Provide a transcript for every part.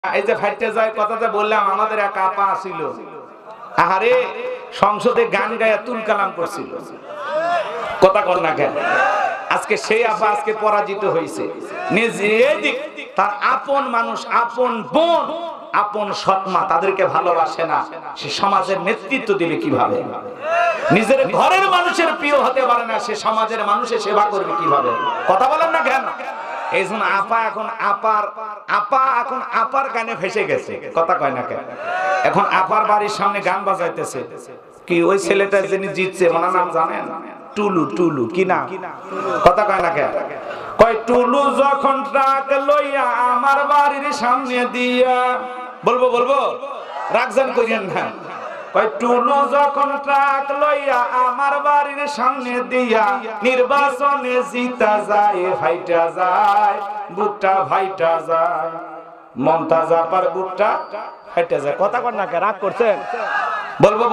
এই যে ফাইটে যায় কথাতে বললাম, আমাদের এক আপা ছিল, আহারে সংসদে গান গায়া তুল কালাম করছিল, কথা কর না কেন? আজকে সেই আপা আজকে পরাজিত হয়েছে। তার আপন মানুষ, আপন বোন, আপন সৎমা তাদেরকে ভালোবাসে না, সে সমাজের নেতৃত্ব দিবে কিভাবে? নিজের ঘরের মানুষের প্রিয় হতে পারে না, সে সমাজের মানুষের সেবা করবে কিভাবে? কথা বলেন না কেন? এই জন্য আপা এখন আপার গানে ফেসে গেছে, কথা কয় না কেন? এখন আপার বাড়ির সামনে গান বাজাইতেছে, কি ওই ছেলেটা যিনি জিতছে ওনার নাম জানেন? টুলু। টুলু কি না? কথা কয় না কেন? কয় টুলু যখন ট্রাক লইয়া আমার বাড়ির সামনে দিয়া, বলবো রাখজান করিয়েন না। কয় টুলু যখন ট্রাক লইয়া আমার বাড়ির সামনে দিয়া, নির্বাচনে জিতা যায়, ফাইটা যায়, বুকটা ফাইটা যায়, মমতাজ আপার বুকটা ফাইটা যায়। কথা কর না কে? রাগ করছেন? বলবো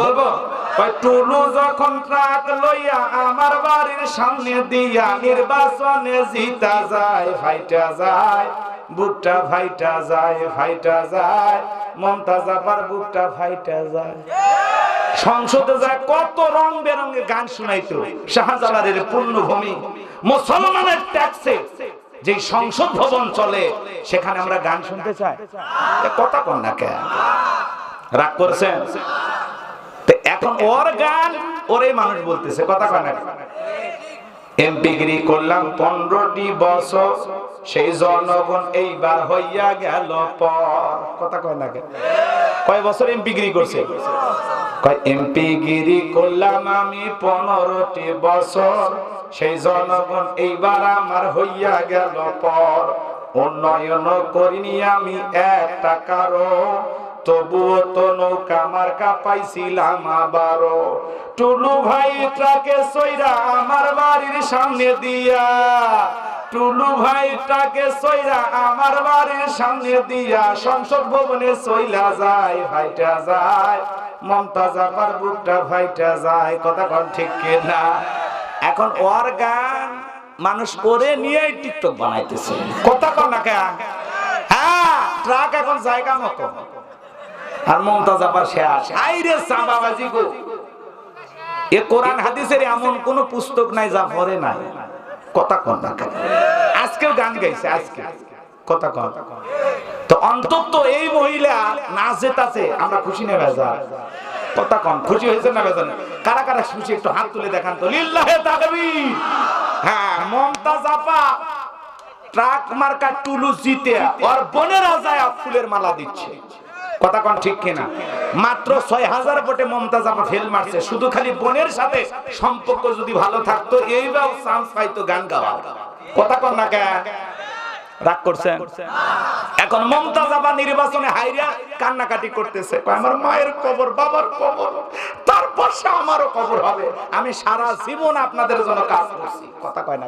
কয় টুলু যখন ট্রাক লইয়া আমার বাড়ির সামনে দিয়া, নির্বাচনে জিতা যায়, ফাইটা যায়, বুকটা ফাইটা যায়, ফাইটা যায়, মমতাজ আপার বুকটা ফাইটা যায়। সংসদে যায় কত রং বেরঙের গান শুনাইতো, শাহজালালের পূর্ণভূমি, মুসলমানের ট্যাক্সে যে সংসদ ভবন চলে, সেখানে আমরা গান শুনতে চাই। কথা কন না কেন? রাগ করছেন? এখন ওর গান ওরে মানুষ বলতেছে, কথা কয় না? এমপিগিরি করলাম 15টি বছর, সেই জনগণ এইবার হইয়া গেল পর। কথা কয় না? কয় বছর এমপিগিরি করছে? কয় এমপিগিরি করলাম আমি 15টি বছর, সেই জনগণ এইবার আমার হইয়া গেল পর। উন্নয়ন করিনি আমি এক টাকারও, তবুও তো নৌকা মার্কা পাইছিলাম আবারও। টুলু ভাই ট্রাকে সইরা আমার বাড়ির সামনে দিয়া, টুলু ভাই ট্রাকে সইরা আমার বাড়ির সামনে দিয়া, সংসদ ভবনে সইলা যায়, ফাইটা যায়, মমতাজ আপার বুকটা ফাইটা যায়। কথা কন ঠিক কিনা? এখন ওর গান মানুষ করে নিয়ে টিকটক বানাইতেছে, কথা কন না কেন? হ্যাঁ, ট্রাক এখন জায়গা মতো, আর মমতাজ আপার শেষ। আইরে সাবাবাজি গো, এ কোরআন হাদিসের এমন কোন পুস্তক নাই যা পড়ে নাই। কথা কন না কেন? আজকেও গান গাইছে, আজকে কথা কন। তো অন্তত এই মহিলা নাচ জেতাছে, আমরা খুশি না বেজার? কথা কন, খুশি হয়েছে না বেজার? কারা কারা খুশি একটু হাত তুলে দেখান তো, লিল্লাহে তাকবীর। হ্যাঁ, মমতাজ আপা ট্রাক মার্কা টুলু জিতে আর বোনেরা যায় ফুলের মালা দিচ্ছে। কথা কন ঠিক কিনা? মাত্র 6000 ভোটে মমতাজ আপা ফেল মারছে, শুধু খালি বোনের সাথে সম্পর্ক যদি ভালো থাকতো, এইবার চান্স পাইতো গান গাওয়া। কথা কন না কেন? রাগ করছেন? এখন মমতাজ আপা নির্বাচনে হাইরা কান্নাকাটি করতেছে, আমার মায়ের কবর, বাবার কবর, তারপর আমারও কবর হবে, আমি সারা জীবন আপনাদের জন্য কাজ করছি। কথা কয় না?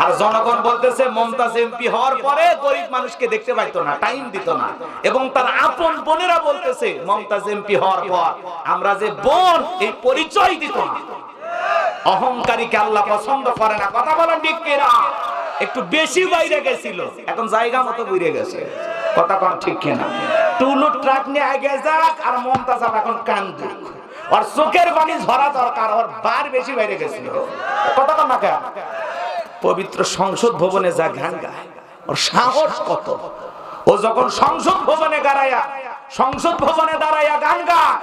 আর জনগণ বলতেছে মমতাজ এমপি হওয়ার পরে গরিব মানুষকে দেখতে পাইতো না, টাইম দিত না। এবং তার আপন বোনেরা বলতেছে মমতাজ এমপি হওয়ার পর আমরা যে বোন, এই পরিচয় দিত না। অহংকারীকে আল্লাহ পছন্দ করে না। কথা বলেন ঠিক কিনা? একটু বেশি বাইরে গেছিল, এখন জায়গা মতো ঘুরে গেছে। কথা কন ঠিক কিনা? টুলু ট্রাক নিয়ে আগে যাক, আর মমতাজ এখন কান্দে, আর চোখের পানি ঝরা দরকার, ওর বার বেশি বাইরে গেছিল। কথা কন না কেন? পবিত্র সংসদ ভবনে যা গান গায়, ওর সাহস কত! ও যখন সংসদ ভবনে দাঁড়াইয়া গান গায়,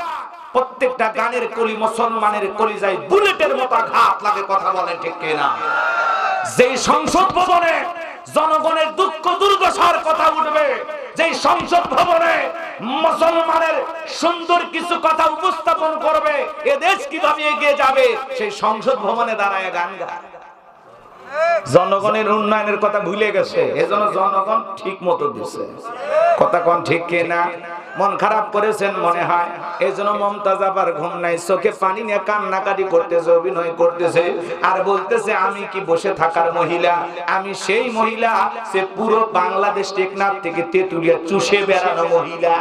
প্রত্যেকটা গানের কলি মুসলমানের কলিজায় বুলেটের মতো আঘাত লাগে। কথা বলেন ঠিক কিনা? যেই সংসদ ভবনে জনগণের দুঃখ দুর্দশার কথা উঠবে, যেই সংসদ ভবনে মুসলমানের সুন্দর কিছু কথা উপস্থাপন করবে, এ দেশ কিভাবে এগিয়ে যাবে, সেই সংসদ ভবনে দাঁড়ায় গান গায়। জনগণের উন্নয়নের কথা ভুলে গেছে, এজন্য জনগণ ঠিক মতো দিচ্ছে। কথা কন ঠিক কিনা? মন খারাপ করেছেন মনে হয়, এজন্য মমতাজ আপার ঘুম নাই, চোখে পানি নিয়ে কান্নাকাটি করতেছে, অভিনয় করতেছে, আর বলতেছে আমি কি বসে থাকার মহিলা, আমি সেই মহিলা, সে পুরো বাংলাদেশ টেকনাফ থেকে তেতুলিয়া চুষে বেড়ানো মহিলা।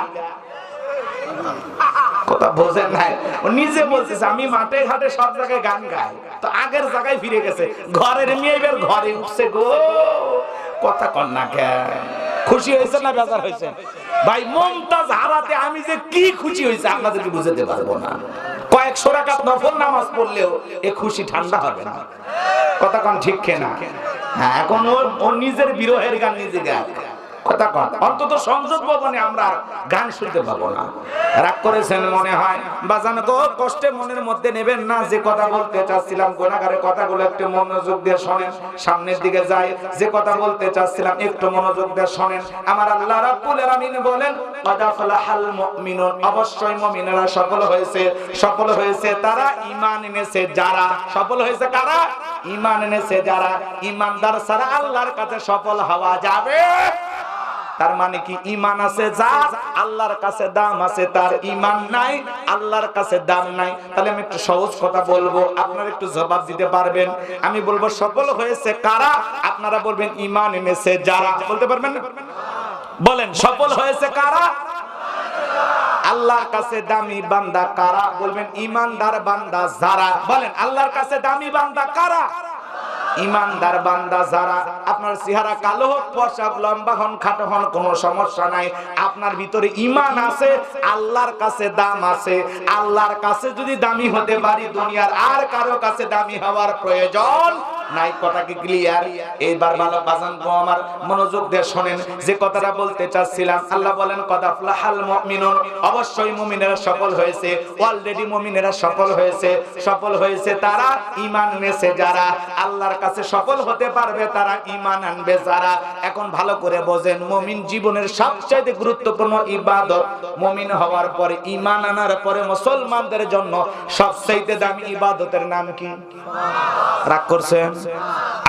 কথা বোঝেন নাই? ও নিজে বলতেছে আমি মাঠে ঘাটে সব জায়গায় গান গাই, তো আগের জায়গায় ফিরে গেছে, ঘরের মেয়ে এবার ঘরে উঠছে গো। কথা কন না কেন? খুশি হয়েছে না বেজার হয়েছে? ভাই মুমতাজ হারাতে আমি যে কি খুশি হয়েছে আপনাদেরকে বুঝাতে পারবো না। কয়েকশো রাকাত নফল নামাজ পড়লেও এ খুশি ঠান্ডা হবে না। কথা কোন ঠিক কিনা? হ্যাঁ, এখন ওর নিজের বিরহের গান নিজে গায়। কথা কন, অন্তত সংসদ ভবনে আমরা গান শুনতে পাবো না। রাগ করেছেন মনে হয় বাজান গো, কষ্টে মনের মধ্যে নেবেন না। যে কথা বলতে চাচ্ছিলাম গুনাহগারের কথাগুলো একটু মনোযোগ দিয়ে শোনেন, সামনের দিকে যাই। যে কথা বলতে চাচ্ছিলাম একটু মনোযোগ দিয়ে শোনেন। আমার আল্লাহ রাব্বুল আলামিন বলেন ক্বাদ আফলাহাল মুমিনুন, অবশ্যই মুমিনেরা সফল হয়েছে। সফল হয়েছে তারা ঈমান এনেছে যারা। সফল হয়েছে কারা? ঈমান এনেছে যারা। ঈমানদার ছাড়া আল্লাহর কাছে সফল হওয়া যাবে? তার মানে কি ঈমান আছে যার, আল্লাহর কাছে দাম আছে তার। ঈমান নাই, আল্লাহর কাছে দাম নাই। তাহলে আমি একটু সহজ কথা বলবো, আপনারা একটু জবাব দিতে পারবেন। আমি বলবো সফল হয়েছে কারা, আপনারা বলবেন ঈমান এনেছে যারা। বলতে পারবেন না? বলেন সফল হয়েছে কারা? আল্লাহর কাছে দামি বান্দা কারা? বলবেন ঈমানদার বান্দা যারা। বলেন আল্লাহর কাছে দামি বান্দা কারা? ঈমানদার বান্দা যারা। আপনার চেহারা কালো হোক, পোশাক লম্বা হন, খাটো হন, কোনো সমস্যা নাই। আপনার ভিতরে ঈমান আছে, আল্লাহর কাছে দাম আছে। আল্লাহর কাছে যদি দামি হতে পারি, দুনিয়ার আর কারো কাছে দামি হওয়ার প্রয়োজন নাই। কথা কি ক্লিয়ার? এইবার ভালো বাজান গো আমার মনোযোগ দিয়ে শুনেন যে কথাটা বলতে চাচ্ছিলাম। আল্লাহ বলেন ক্বাদ আফলাহাল মুমিনুন, অবশ্যই মুমিনেরা সফল হয়েছে। অলরেডি মুমিনেরা সফল হয়েছে। সফল হয়েছে তারা ঈমান এনেছে যারা। আল্লাহর কাছে সফল হতে পারবে তারা, ঈমান আনবে যারা। এখন ভালো করে বোঝেন, মুমিন জীবনের সবচেয়ে গুরুত্বপূর্ণ ইবাদত। মুমিন হওয়ার পরে, ঈমান আনার পরে মুসলমানদের জন্য সবচেয়ে দামি ইবাদতের নাম কি? রাগ করছেন?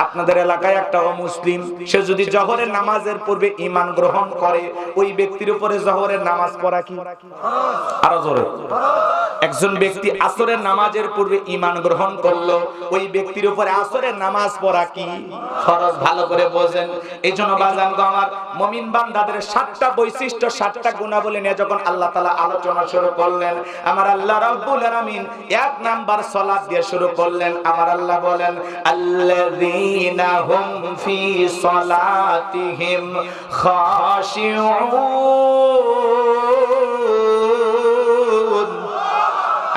আপনাদের এলাকায় একটা অমুসলিম, সে যদি জোহরের নামাজের পূর্বে ঈমান গ্রহণ করে, ওই ব্যক্তির উপরে জোহরের নামাজ পড়া কি? আরো জোরে। একজন ব্যক্তি আসরের নামাজের পূর্বে ঈমান গ্রহণ করলো, ওই ব্যক্তির উপরে আসরের নামাজ পড়া কি? ফরজ। ভালো করে বোঝেন। এইজন্য বাজান গো আমার, মুমিন বান্দাদের 7টা বৈশিষ্ট্য, 7টা গুণাবলী নিয়ে যখন আল্লাহ তাআলা আলোচনা শুরু করলেন, আমার আল্লাহ রাব্বুল আলামিন 1 নাম্বার সালাত দিয়ে শুরু করলেন। আমার আল্লাহ বলেন আল্লাযীনা হুম ফি সালাতিহিম খাশিউন।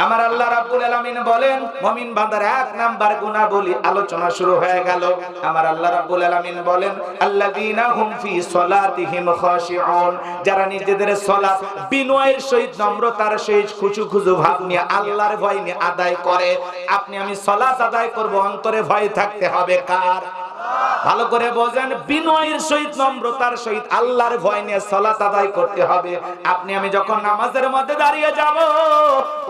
আমার আল্লাহ রাব্বুল আলামিন বলেন মুমিন বান্দার 1 নাম্বার গুণাবলী আলোচনা শুরু হয়ে গেল। আমার আল্লাহ রাব্বুল আলামিন বলেন আল্লাযীনা হুম ফি সালাতিহিম খাশিউন, যারা নিজেদের সালাত বিনয়ের সহিত, নম্রতার সহিত, খুশু ভাব নিয়ে, আল্লাহর ভয় নিয়ে আদায় করে। আপনি আমি সালাত আদায় করব, অন্তরে ভয় থাকতে হবে কার? ভালো করে বোঝেন, বিনয়ের সহিত, নম্রতার সহিত, আল্লাহর ভয় নিয়ে সালাত আদায় করতে হবে। আপনি আমি যখন নামাজের মধ্যে দাঁড়িয়ে যাব,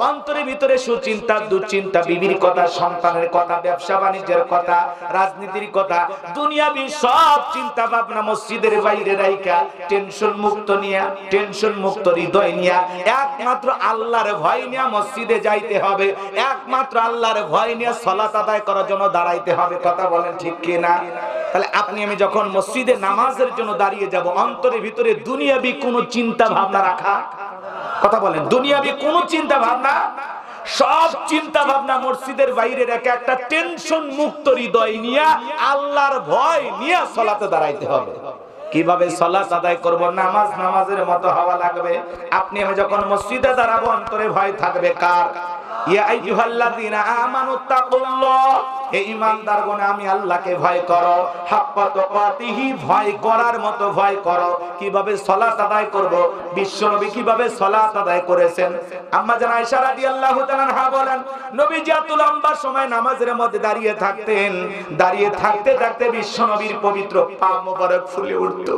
অন্তরের ভিতরে সুচিন্তা, দুশ্চিন্তা, বিবির কথা, সন্তানের কথা, ব্যবসা বাণিজ্যের কথা, রাজনীতির কথা, দুনিয়াবি সব চিন্তা ভাবনা মসজিদের বাইরে রাইখা টেনশন মুক্ত নিয়া, টেনশন মুক্ত হৃদয় নিয়া, একমাত্র আল্লাহর ভয় নিয়ে মসজিদে যাইতে হবে। একমাত্র আল্লাহর ভয় নিয়ে সালাত আদায় করার জন্য দাঁড়াইতে হবে। কথা বলেন ঠিক কি না? তাহলে আপনি আমি যখন মসজিদে নামাজের জন্য দাঁড়িয়ে যাব, অন্তরের ভিতরে দুনিয়াবি কোনো চিন্তা ভাবনা রাখা। কথা বলেন, দুনিয়াবি কোনো চিন্তা ভাবনা, সব চিন্তা ভাবনা মসজিদের বাইরে রেখে একটা টেনশন মুক্ত হৃদয় নিয়ে, আল্লাহর ভয় নিয়ে সালাতে দাঁড়াইতে হবে। কিভাবে সালাত আদায় করব? নামাজের মতো হওয়া লাগবে। আপনি আমি যখন মসজিদে দাঁড়াবো, অন্তরে ভয় থাকবে কার? ইয়া আইয়ুহাল্লাযীনা আমানুত্তাকুল্লাহ, হে ঈমানদারগণ আমি আল্লাহকে ভয় করো। হাক্কা তুকাতিহি, ভয় করার মতো ভয় করো। কিভাবে সালাত আদায় করব? বিশ্বনবী কিভাবে সালাত আদায় করেছেন? আম্মা জান আয়েশা রাদিয়াল্লাহু তাআলা আনহা বলেন, নবীজি এত লম্বা সময় নামাজের মধ্যে দাঁড়িয়ে থাকতেন। দাঁড়িয়ে থাকতে থাকতে বিশ্বনবীর পবিত্র পা মোবারক ফুলে উঠত।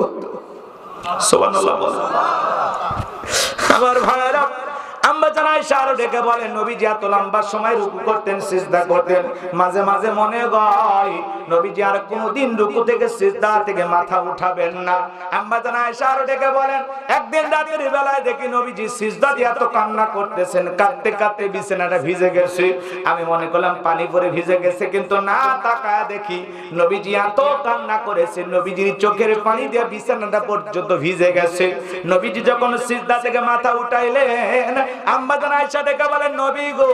সুবহানাল্লাহ। আমার ভাইরা, আম্মা জান আয়েশা আরো ডেকে বলেন, নবীজি এত লম্বা সময় রুকু করতেন, সিজদা করতেন। মাঝে মাঝে মনে হয় নবীজি আর কোনদিন রুকু থেকে, সিজদা থেকে মাথা উঠাবেন না। আম্মা জান আয়েশা আরো ডেকে বলেন, একদিন রাতের বেলায় দেখি নবীজি সিজদা দিয়ে এত কান্না করতেছেন, কাঁদতে কাঁদতে বিছানাটা ভিজে গেছে। আমি মনে করলাম পানি পড়ে ভিজে গেছে, কিন্তু না, তাকায় দেখি নবীজি এত কান্না করেছেন, নবীজির চোখের পানি দিয়ে বিছানাটা পর্যন্ত ভিজে গেছে। নবীজি যখন সিজদা থেকে মাথা উঠাইলেন, আম্মা জান আয়েশা ডেকে বলেন নবী গো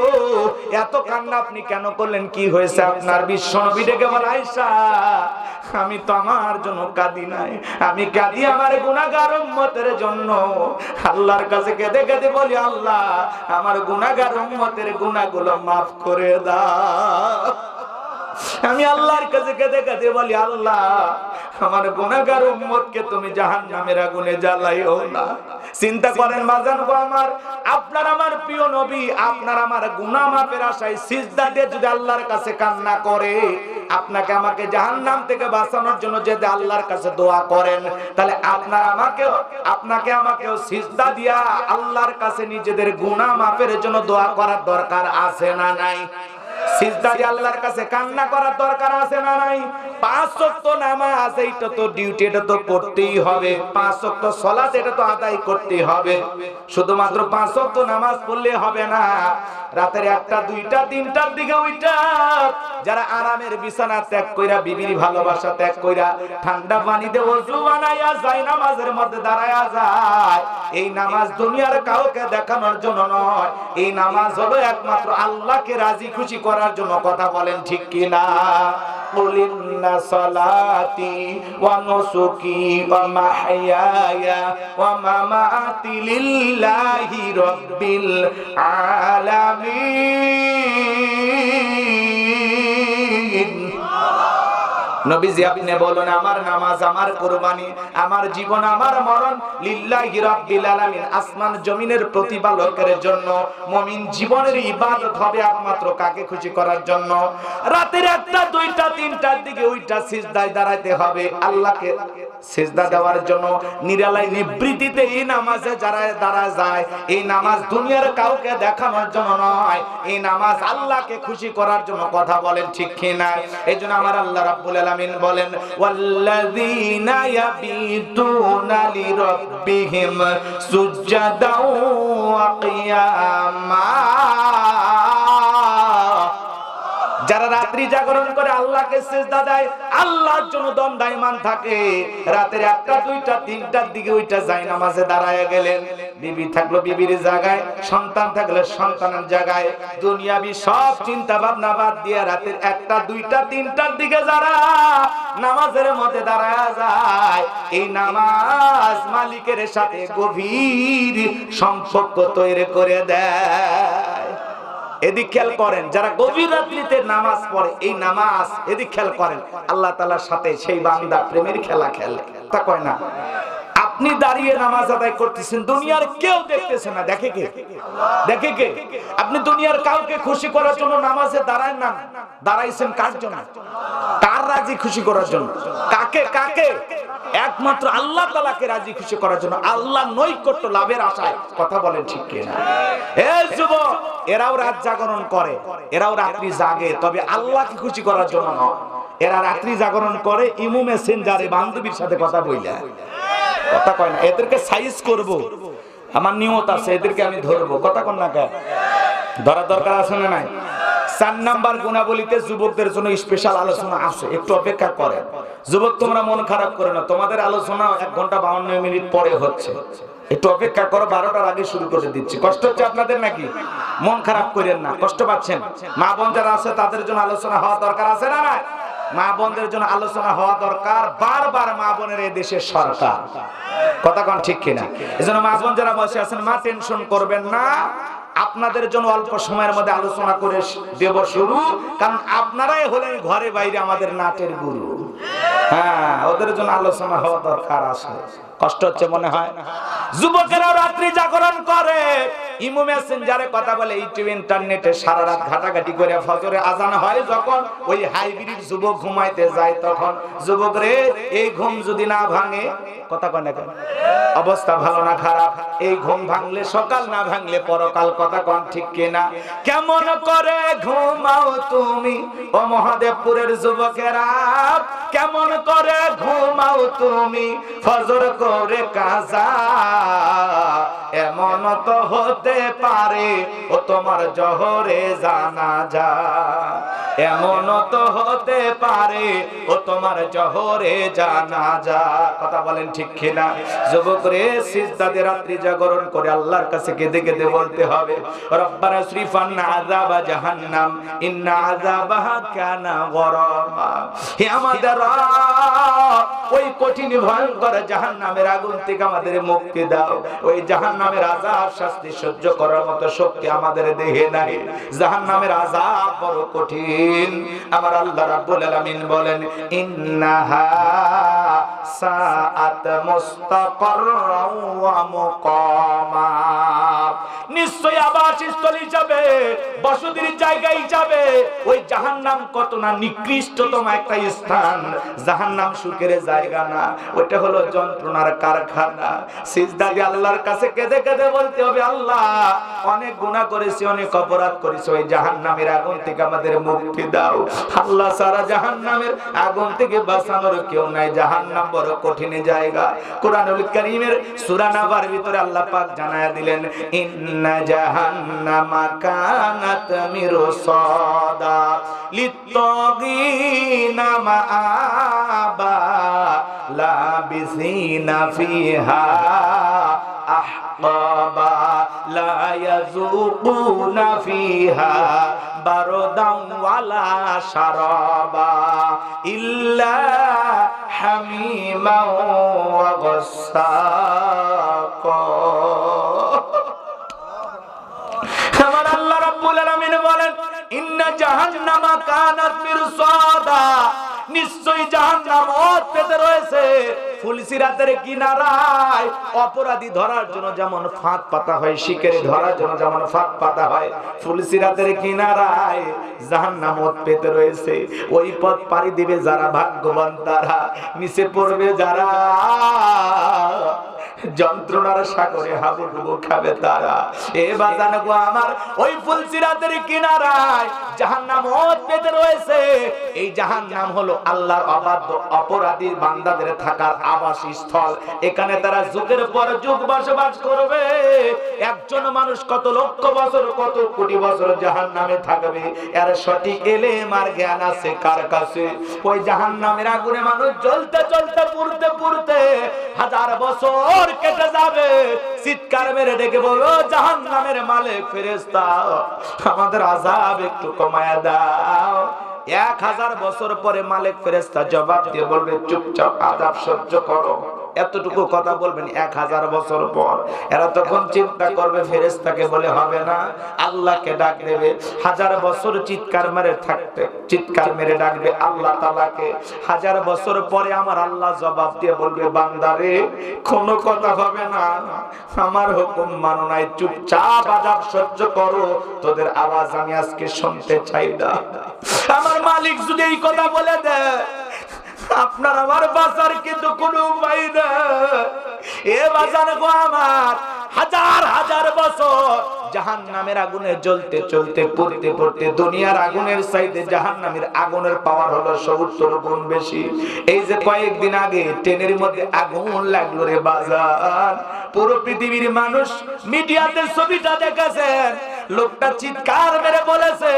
এত কান্না আপনি কেন করলেন, কি হয়েছে আপনার? বিশ্ব নবী ডেকে বলেন আয়েশা আমি তো আমার জন্য কাঁদি নাই, আমি কাঁদি আমার গুনাহগার উম্মতের জন্য। আল্লাহর কাছে কেঁদে কেঁদে বলি আল্লাহ আমার গুনাহগার উম্মতের গুনাহগুলো মাফ করে দাও। আমি আল্লাহর কাছে কেঁদে কেঁদে বলি আল্লাহ আমার গুনাহগার উম্মতকে তুমি জাহান্নামের আগুনে জ্বালাইও না। চিন্তা করেন বাজান গো আমার, আপনার আমার প্রিয় নবী আপনার আমার গুনাহ মাফের আশায় সিজদা দিয়ে যদি আল্লাহর কাছে কান্না করে, আপনাকে আমাকে জাহান্নাম থেকে বাঁচানোর জন্য যদি আল্লাহর কাছে দোয়া করেন, তাহলে আপনাকে আমাকেও সিজদা দিয়া আল্লাহর কাছে নিজেদের গুনাহ মাফের জন্য দোয়া করার দরকার আছে না নাই? সিজদা দিয়ে আল্লাহর কাছে কান্না করার দরকার আছে না নাই? 5 ওয়াক্ত নামাজ এইটা তো ডিউটি, এটা তো করতেই হবে। 5 ওয়াক্ত সালাত এটা তো আদায় করতেই হবে। শুধুমাত্র 5 ওয়াক্ত নামাজ পড়লে হবে না, রাতের 1টা 2টা 3টার দিকে উঠা যারা আরামের বিছানা ত্যাগ কইরা বিবির ভালোবাসা ত্যাগ কইরা ঠান্ডা পানিতে ওযু বানাইয়া যায় নামাজের মধ্যে দাঁড়ায়া যায়, এই নামাজ দুনিয়ার কাউকে দেখানোর জন্য নয়, এই নামাজ হলো একমাত্র আল্লাহকে রাজি খুশি করার জন্য। কথা বলেন ঠিক কি না? কুলিন্না সালাতি ওয়া নুসুকি ওয়া মাহইয়ায়া ওয়া মামাতি লিল্লাহি রাব্বিল আলামিন। নবীজি আপনি বলেন আমার নামাজ, আমার কুরবানি, আমার জীবন, আমার মরণ লিল্লাহি রাব্বিল আলামিন, আসমান জমিনের প্রতিপালকের জন্য। মুমিন জীবনের ইবাদত হবে একমাত্র কাকে খুশি করার জন্য। রাতের 1টা 2টা 3টার দিকে ওইটা সিজদায় দাঁড়াতে হবে আল্লাহকে সিজদা দেওয়ার জন্য। নিরালাই নিবৃত্তিতে এই নামাজে যারা দাঁড়া যায়, এই নামাজ দুনিয়ার কাউকে দেখানোর জন্য নয়, এই নামাজ আল্লাহকে খুশি করার জন্য। কথা বলেন ঠিক কি না? এইজন্য আমার আল্লাহ রাব্বুল আলামিন বলেন ওয়াল্লাযীনা ইয়াবিতুনা লিরাব্বিহিম সুজদাও ওয়া কিয়ামা। যারা রাত্রি জাগরণ করে আল্লাহকে সিজদা দেয়, আল্লাহর জন্য দণ্ডায়মান থাকে, রাতের 1টা 2টা 3টার দিকে ওইটা যায় নামাজে দাঁড়ায় গেলেন। বিবি থাকলো বিবির জায়গায়, সন্তান থাকলে সন্তানের জায়গায়, দুনিয়াবি সব চিন্তা ভাবনা বাদ দিয়ে রাতের 1টা 2টা 3টার দিকে যারা নামাজের মধ্যে দাঁড়ায় যায়, এই নামাজ মালিকের সাথে গভীর সম্পর্ক তৈরি করে দেয়। এদিক খেয়াল করেন, যারা গভীর রাত্রিতে নামাজ পড়ে এই নামাজ, এদিক খেয়াল করেন আল্লাহ তাআলার সাথে সেই বান্দা প্রেমের খেলা খেলে। তা কয় না? আপনি দাঁড়িয়ে নামাজ আদায় করতেছেন, দুনিয়ার কেউ দেখতেছে না, দেখে কে? দেখে কে? আপনি দুনিয়ার কাউকে খুশি করার জন্য নামাজে দাঁড়ায় না, দাঁড়াইছেন কার জন্য? কার রাজি খুশি করার জন্য? কাকে? কাকে? একমাত্র আল্লাহ তাআলাকে রাজি খুশি করার জন্য, আল্লাহ নৈকট্য লাভের আশায়। কথা বলেন ঠিক কি না? এই যুবক, এরাও রাত জাগরণ করে, এরাও রাত্রি জাগে, তবে আল্লাহকে খুশি করার জন্য নয়। এরা রাত্রি জাগরণ করে ইমো মেসেঞ্জারে বান্ধবীর সাথে কথা বইলা। কথা কয় না? এদেরকে সাইজ করব, আমার নিয়ত আছে, এদেরকে আমি ধরবো। কথা কন না কে? ধরা দরকার আছে না নাই? 4 নাম্বার গুণাবলীতে যুবকদের জন্য স্পেশাল আলোচনা আছে, একটু অপেক্ষা করেন। যুবক তোমরা মন খারাপ করে না, তোমাদের আলোচনা 1 ঘন্টা 52 মিনিট পরে হচ্ছে, একটু অপেক্ষা করো, 12টার আগে শুরু করে দিচ্ছি। কষ্ট হচ্ছে আপনাদের নাকি? মন খারাপ করেন না, কষ্ট পাচ্ছেন। মা বোন যারা আছে তাদের জন্য আলোচনা হওয়া দরকার আছে না না? মা বোনদের জন্য আলোচনা হওয়া দরকার। বারবার মা বোনের এই দেশের সরকার। কথা কোন ঠিক কিনা? এজন্য মা বোন যারা বসে আছেন, মা টেনশন করবেন না, আপনাদের জন্য অল্প সময়ের মধ্যে আলোচনা করে দেব শুরু, কারণ আপনারাই হলেন ঘরে বাইরে আমাদের নাটের গুরু। হ্যাঁ, ওদের জন্য আলোচনা হওয়া দরকার আছে। কষ্ট হচ্ছে মনে হয়? যুবকেরা রাত্রি জাগরণ করে, ইমো মেসেঞ্জারে কথা বলে, ইউটিউব ইন্টারনেটে সারা রাত ঘাটাঘাটি করে ফজরে আজান হয় যখন, ওই হাইব্রিড যুবক ঘুমাইতে যায় তখন। যুবক রে, এই ঘুম যদি না ভাঙে, কথা কয় না কেন? অবস্থা ভালো না খারাপ? এই ঘুম ভাঙলে সকাল, না ভাঙলে পরকাল। কথা কন ঠিক কিনা? কেমন করে ঘুমাও তুমি ও মহাদেবপুরের যুবকেরা, কেমন করে ঘুমাও তুমি ফজর করে কাজা, এমন তো হতে পারে ও তোমার জোহরে জানাজা। এমন তো হতে পারে ও তোমার জোহরে জানাজা। কথা বলেন ঠিক কিনা? যুবক রে, সিজদাতে রাত্রি জাগরণ করে আল্লাহর কাছে কেঁদে কেঁদে বলতে হবে, রব্বানা সরিফ আন্না আযাবা জাহান্নাম ইন্না আযাবাহা কানা গরামা। হে আমাদের রব, ওই কঠিন ভয়ঙ্কর জাহান্নামের আগুন থেকে আমাদের মুক্তি দাও। ওই জাহান্নামের আযাব শাস্তি সহ্য করার মতো শক্তি আমাদের দেহে নাই। জাহান্নামের আযাব বড় কঠিন। আমার আল্লাহ রাব্বুল আলামিন বলেন, ইন্নাহা সাআত মুস্তাকাররাও ওয়া মুকামা। নিশ্চয় আবাসস্থল হিসাবে, বসতির জায়গা হিসাবে ওই জাহান্নাম কত না নিকৃষ্টতম একটা স্থান। জাহান্নাম সুখের জায়গা না, ওইটা হলো যন্ত্রণার কারখানা। সিজদা দিয়ে আল্লাহর কাছে কেঁদে কেঁদে বলতে হবে, আল্লাহ অনেক গুনাহ করেছি, অনেক অপরাধ করেছি, ওই জাহান্নামের আগুন থেকে আমাদের মুক্তি দাও। আল্লাহ সারা জাহান্নামের আগুন থেকে বাঁচানোর কেউ নাই। জাহান্নাম বড় কঠিন জায়গা। কোরআনুল কারীমের সূরা নাবার ভিতরে আল্লাহ পাক জানায়া দিলেন, ইন্না জাহান্নামা কানাত মিরসাদা লিত্তাগিনা মাআবা লাবিসিনা ফিহা আহকাবা লা ইয়াযুকুনা ফিহা বারদান ওয়ালা শারাবা ইল্লা হামিমান ওয়া গাসসাকা। আমার আল্লাহ রাব্বুল আলামিন বলেন, ইন্না জাহান্নামা কানাত মিরসাদা, নিশ্চয় জাহান্নাম ওত পেতে রয়েছে ফুলসিরাতের কিনারায়। অপরাধী ধরার জন্য যেমন ফাঁদ পাতা হয়, শিকারী ধরার জন্য যেমন ফাঁদ পাতা হয়, ফুলসিরাতের কিনারায় জাহান্নাম ওত পেতে রয়েছে। ওই পথ পাড়ি দিবে যারা ভাগ্যবান, তারা নিচে পড়বে যারা যন্ত্রণার সাগরে হাবুডুবু খাবে তারা। এ বাজান গো আমার, ওই ফুলসিরাতের কিনারায় জাহান্নাম ওত পেতে রয়েছে। এই জাহান্নাম হলো আল্লাহর অবাধ্য অপরাধী বান্দাদের থাকার আবাসস্থল। এখানে তারা যুগের পর যুগ বসবাস করবে। একজন মানুষ কত লক্ষ বছর, কত কোটি বছর জাহান্নামে থাকবে, এর সঠিক এলেম আর জ্ঞান আছে কার কাছে? ওই জাহান্নামের আগুনে মানুষ জ্বলতে জ্বলতে পুড়তে পুড়তে হাজার বছর কেটে যাবে। চিৎকার মেরে ডেকে বলো, জাহান্নামের মালিক ফেরেশতা, আমাদের আযাব একটু কমায়া দাও। 1000 বছর পরে মালিক ফেরেশতা জবাব দিয়ে বলবে, চুপচাপ আযাব সহ্য করো। এতটুকু কথা বলবেন 1000 বছর পর। এরা তখন চিন্তা করবে, ফেরেশতাকে বলে হবে না, আল্লাহকে ডাক দেবে। 1000 বছর চিৎকার মেরে থাকতে, চিৎকার মেরে ডাকবে আল্লাহ তাআলাকে। 1000 বছর পরে আমার আল্লাহ জবাব দিয়ে বলবে, বান্দারে কোনো কথা হবে না, আমার হুকুম মানো নাই, চুপচাপ আযাব সহ্য করো, তোদের আওয়াজ আমি আজকে শুনতে চাই না। আমার মালিক যদি এই কথা বলে দেয়, আপনার আমার বাঁচার কিন্তু কোনো উপায় নেই। এ বাঁচান গো আমার, হাজার হাজার বছর জাহান্নামের আগুনে জ্বলতে জ্বলতে পুড়তে পুড়তে দুনিয়ার আগুনের চাইতে জাহান্নামের আগুনের পাওয়ার হলো 70 গুণ বেশি। এই যে কয়েকদিন আগে ট্রেনের মধ্যে আগুন লাগলো রে বাজার, পুরো পৃথিবীর মানুষ মিডিয়াতে ছবিটা দেখেছেন। লোকটা চিৎকার মেরে বলেছে,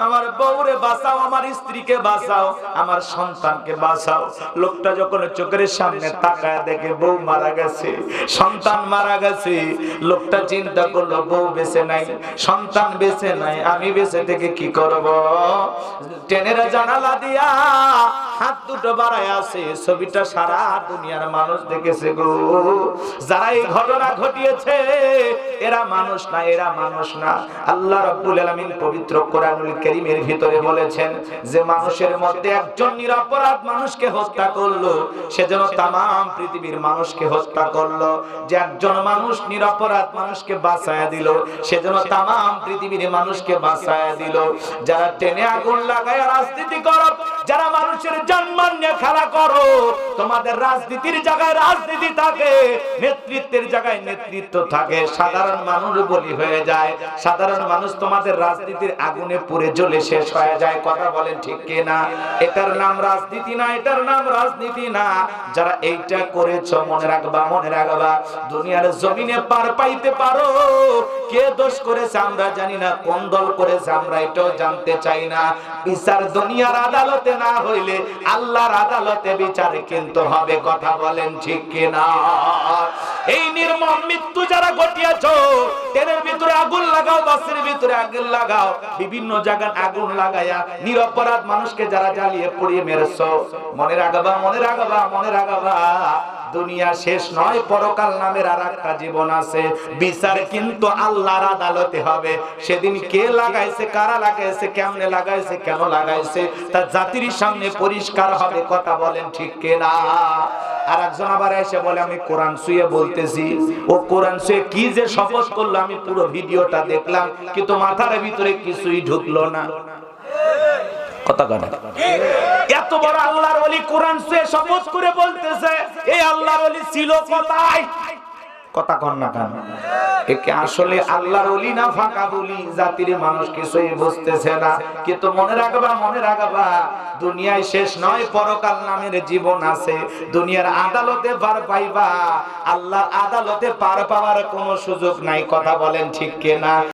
আমার বউরে বাঁচাও, আমার স্ত্রীকে বাঁচাও, আমার সন্তানকে বাঁচাও। লোকটা যখন চোখের সামনে তাকায় দেখে বউ মারা গেছে, সন্তান মারা গেছে, লোকটা চিন্তা করলো বউ বেঁচে নাই, সন্তান বেঁচে নাই, আমি বেঁচে থেকে কি করব? ট্রেনের জানালা দিয়া হাত দুটো বাড়ায় আছে, ছবিটা সারা দুনিয়ার মানুষ দেখেছে গো। যারা এই ঘটনা ঘটিয়েছে এরা মানুষ না, এরা মানুষ না। আল্লাহ রাব্বুল আলামিন পবিত্র কোরআনুল কারীমের ভিতরে বলেছেন যে মানুষের মধ্যে একজন নিরপরাধ মানুষকে হত্যা করলো, সে যেন তামাম পৃথিবীর মানুষকে হত্যা করলো। যে একজন মানুষ নিরপরাধ মানুষকে বাঁচায়া দিল, সে যেন তামাম পৃথিবীর মানুষকে বাঁচায়া দিল। যারা টেনে আগুন লাগায় রাজনীতি করো, যারা মানুষের জানমান নিয়ে খেলা করো, তোমাদের রাজনীতির জায়গায় রাজনীতি থাকে, নেতৃত্বের জায়গায় নেতৃত্ব থাকে, সাধারণ মানুষ বলি হয়ে যায়, সাধারণ মানুষ তোমাদের রাজনীতির আগুনে পুড়ে জ্বলে শেষ হয়ে যায়। কথা বলেন ঠিক কিনা? এটার নাম রাজনীতি না, এটার নাম রাজনীতি না। যারা এইটা করেছো মনে রাখবা, মনে রাখবা, দুনিয়ার জমিনে পার পাইতে পারো। কে দোষ করেছে আমরা জানি না, কোন দল করেছে আমরা এটাও জানতে চাই না। বিচার দুনিয়ার আদালতে না হইলে আল্লাহর আদালতে বিচার কিন্তু হবে। কথা বলেন ঠিক কিনা? এই নির্মম মৃত্যু যারা ঘটিয়েছো, ট্রেনের ভিতরে আগুন লাগাও, বাসের ভিতরে আগুন লাগাও, বিভিন্ন জায়গায় আগুন লাগায়া নিরপরাধ মানুষকে যারা জ্বালিয়ে পুড়িয়ে মেরেছো, মনে রাখবা, মনে রাখবা, মনে রাখবা, দুনিয়া শেষ নয়, পরকাল নামের আরেকটা জীবন আছে। বিচার কিন্তু আল্লাহর আদালতে হবে। সেদিন কে লাগাইছে, কারা লাগাইছে, কেমনে লাগাইছে, কেন লাগাইছে, তা জাতির সামনে পরিষ্কার হবে। কথা বলেন ঠিক কিনা? আর একজন আবার এসে বলে আমি কোরআন ছুঁয়ে বলতেছি। ও কোরআন ছুঁয়ে কি যে শপথ করলো, আমি পুরো ভিডিওটা দেখলাম, কিন্তু মাথার ভিতরে কিছুই ঢুকলো না। কথা কথা এত বড় আল্লাহর ওলি কোরআন ছুঁয়ে শপথ করে বলতেছে, এই আল্লাহর ওলি ছিল কোথায়? কথা কন না কেন? একে আসলে আল্লাহর ওলি না ফাঁকা বলি? জাতির মানুষ কিছুই বুঝতেছে না। কিন্তু মনে রাখবা, মনে রাখবা, দুনিয়ায় শেষ নয়, পরকাল নামের জীবন আছে। দুনিয়ার আদালতে পার পাইবা, আল্লাহর আদালতে পার পাওয়ার কোনো সুযোগ নাই। কথা বলেন ঠিক কিনা?